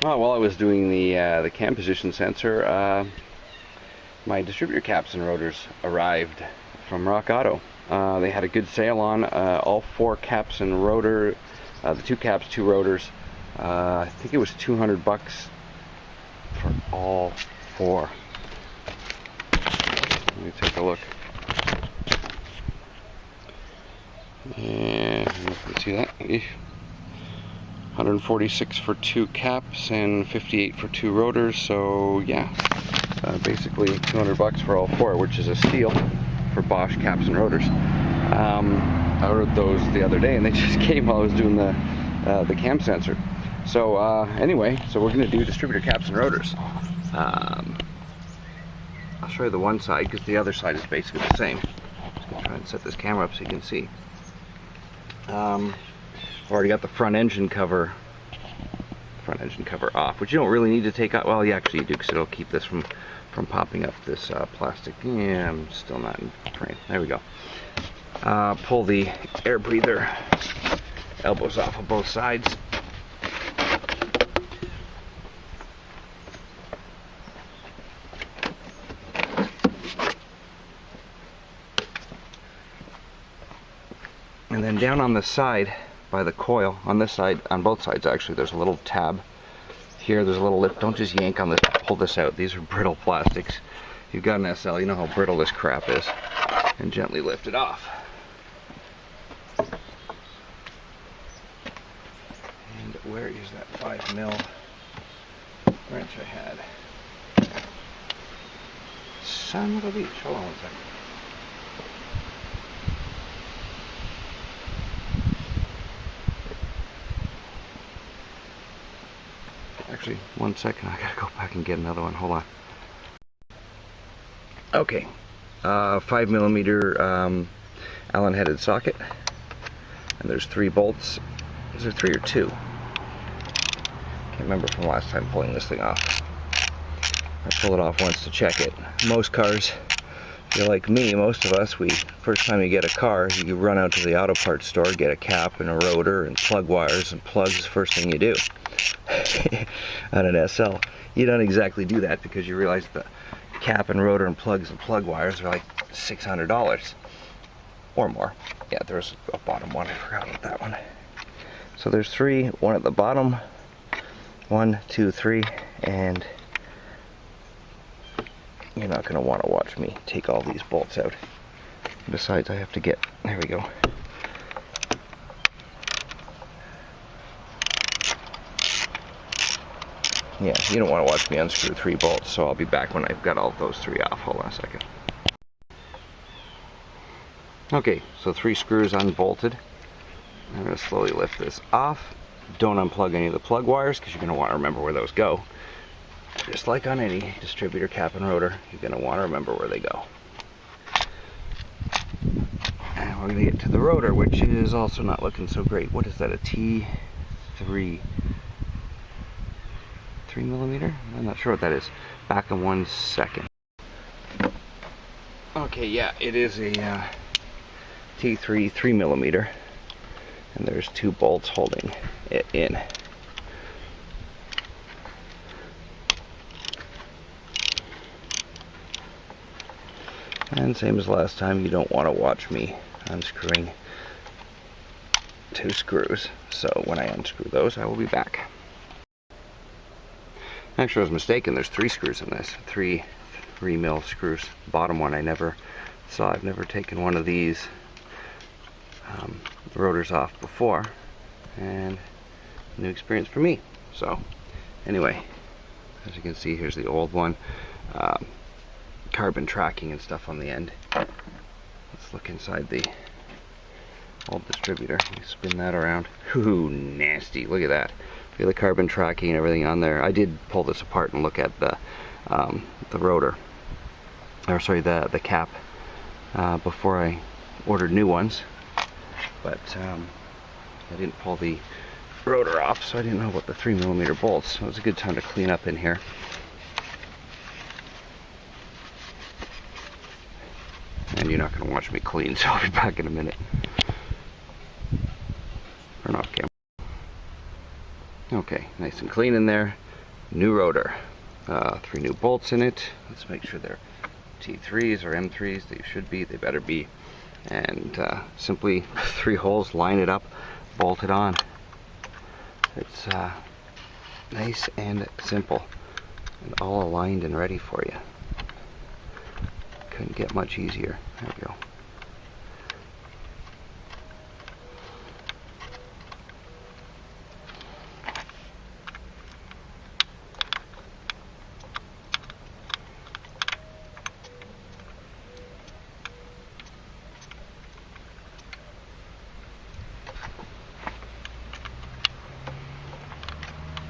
Well, while I was doing the cam position sensor, my distributor caps and rotors arrived from Rock Auto. They had a good sale on all 4 caps and rotor, the 2 caps, 2 rotors. I think it was $200 for all 4. Let me take a look. And you can see that. 146 for 2 caps and 58 for 2 rotors. So yeah, basically $200 for all 4, which is a steal for Bosch caps and rotors. I ordered those the other day, and they just came while I was doing the cam sensor. So anyway, so we're going to do distributor caps and rotors. I'll show you the one side because the other side is basically the same. Just going to try and set this camera up so you can see. I've already got the front engine cover off, which you don't really need to take out. Well, yeah, actually you do, because it'll keep this from popping up, this plastic. Yeah, I'm still not in frame. There we go. Pull the air breather elbows off of both sides. And then down on the side by the coil, on this side, on both sides actually, there's a little tab. Here there's a little lip. Don't just yank on this, pull this out. These are brittle plastics. If you've got an SL, you know how brittle this crap is. And gently lift it off. And where is that 5mm wrench I had? Son of a beach. Hold on one second. Actually, 1 second, I gotta go back and get another one. Hold on. Okay, 5mm Allen-headed socket, and there's 3 bolts. Is there 3 or 2? Can't remember from last time pulling this thing off. I pulled it off once to check it. Most cars, if you're like me, most of us, first time you get a car, you run out to the auto parts store, get a cap and a rotor and plug wires and plugs. The first thing you do on an SL. You don't exactly do that because you realize the cap and rotor and plugs and plug wires are like $600 or more. Yeah, there's a bottom one. I forgot about that one. So there's 3, 1 at the bottom, 1, 2, 3, and you're not going to want to watch me take all these bolts out. Besides, I have to get, there we go. Yeah, you don't want to watch me unscrew 3 bolts, so I'll be back when I've got all those 3 off. Hold on a second. Okay, so 3 screws unbolted. I'm going to slowly lift this off. Don't unplug any of the plug wires because you're going to want to remember where those go. Just like on any distributor cap and rotor, you're going to want to remember where they go. And we're going to get to the rotor, which is also not looking so great. What is that, a T3? 3mm? I'm not sure what that is. Back in 1 second. Okay, yeah, it is a T3 3mm, and there's 2 bolts holding it in. And same as last time, you don't want to watch me unscrewing 2 screws. So when I unscrew those, I will be back. Actually, I was mistaken. There's 3 screws in this. 3mm screws. Bottom one I never saw. I've never taken one of these rotors off before, and new experience for me. So anyway, as you can see, here's the old one. Carbon tracking and stuff on the end. Let's look inside the old distributor. You spin that around. Ooh, nasty. Look at that. Look at the carbon tracking and everything on there. I did pull this apart and look at the rotor, or sorry, the cap, before I ordered new ones, but I didn't pull the rotor off, so I didn't know about the 3mm bolts. So it was a good time to clean up in here. And you're not going to watch me clean, so I'll be back in a minute. Turn off camera. Okay, nice and clean in there. new rotor. 3 new bolts in it. Let's make sure they're T3s or M3s. They should be, they better be. And simply 3 holes, line it up, bolt it on. It's nice and simple, and all aligned and ready for you. Couldn't get much easier. There we go.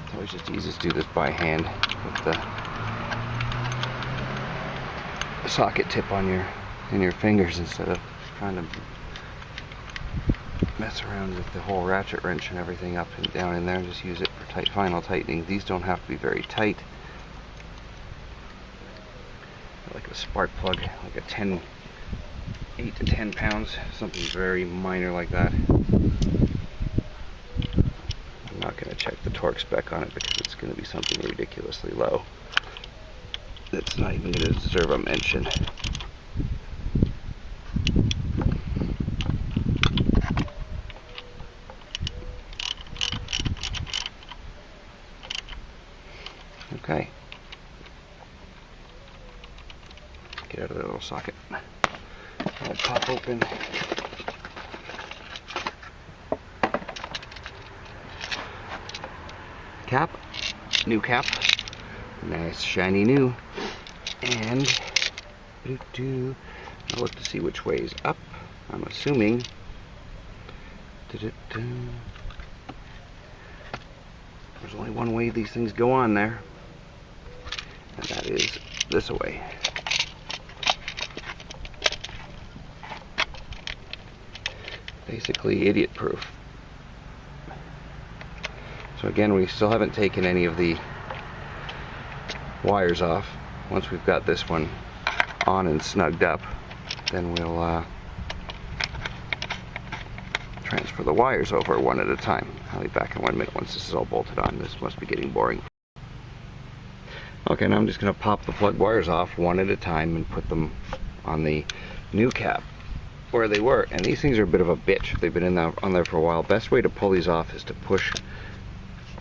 It's always just easiest to do this by hand with the socket tip on your fingers instead of trying to mess around with the whole ratchet wrench and everything up and down in there. Just use it for final tightening. These don't have to be very tight. Like a spark plug, like a 8 to 10 pounds, something very minor like that. I'm not going to check the torque spec on it because it's going to be something ridiculously low. It's not even going to deserve a mention. Okay. Get out of that little socket. I'll pop open. Cap. New cap. Nice shiny new. And I'll look to see which way is up. I'm assuming there's only one way these things go on there, and that is this way. Basically idiot proof. So again, we still haven't taken any of the wires off. Once we've got this one on and snugged up, then we'll transfer the wires over one at a time. I'll be back in 1 minute once this is all bolted on. This must be getting boring. Okay, now I'm just going to pop the plug wires off one at a time and put them on the new cap where they were. And these things are a bit of a bitch if they've been on there for a while. Best way to pull these off is to push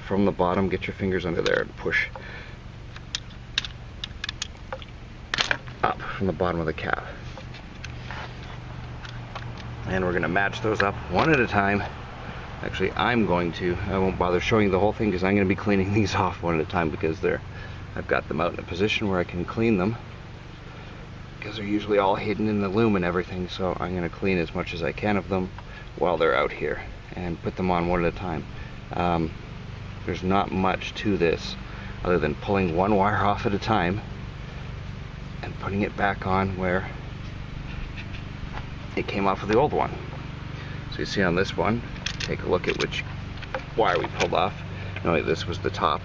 from the bottom. Get your fingers under there and push up from the bottom of the cap. And we're going to match those up one at a time. Actually, I won't bother showing you the whole thing because I'm going to be cleaning these off one at a time because I've got them out in a position where I can clean them because they're usually all hidden in the loom and everything. So I'm going to clean as much as I can of them while they're out here and put them on one at a time. There's not much to this other than pulling one wire off at a time and putting it back on where it came off of the old one. So you see on this one, take a look at which wire we pulled off. No, this was the top.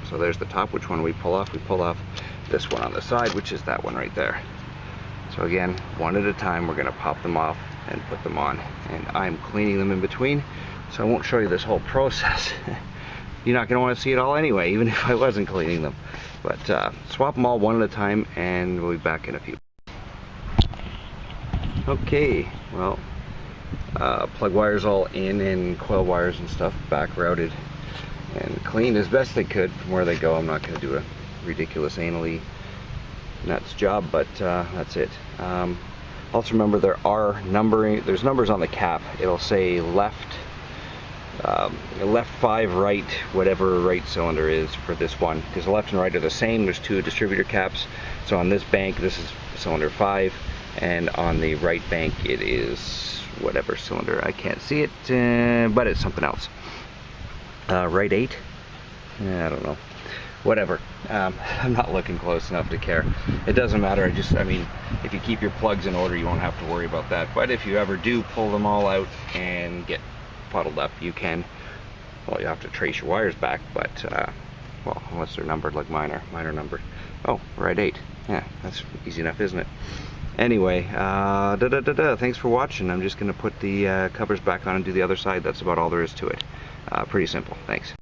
So there's the top. Which one we pull off? We pull off this one on the side, which is that one right there. So again, one at a time, we're going to pop them off and put them on. And I'm cleaning them in between, so I won't show you this whole process. You're not going to want to see it all anyway, even if I wasn't cleaning them. But swap them all one at a time, and we'll be back in a few. Okay, well, plug wires all in and coil wires and stuff back routed and cleaned as best they could from where they go. I'm not going to do a ridiculous anally nuts job, but that's it. Also remember there's numbers on the cap. It'll say left 5, right, whatever right cylinder is for this one, because the left and right are the same. There's 2 distributor caps. So on this bank, this is cylinder 5, and on the right bank it is whatever cylinder. I can't see it, but it's something else. Right 8? I don't know. Whatever. I'm not looking close enough to care. It doesn't matter. I mean, if you keep your plugs in order, you won't have to worry about that. But if you ever do pull them all out and get puddled up, you can. Well, you have to trace your wires back, but well, unless they're numbered like mine are numbered. Oh, right 8. Yeah, that's easy enough, isn't it? Anyway, thanks for watching. I'm just going to put the covers back on and do the other side. That's about all there is to it. Pretty simple. Thanks.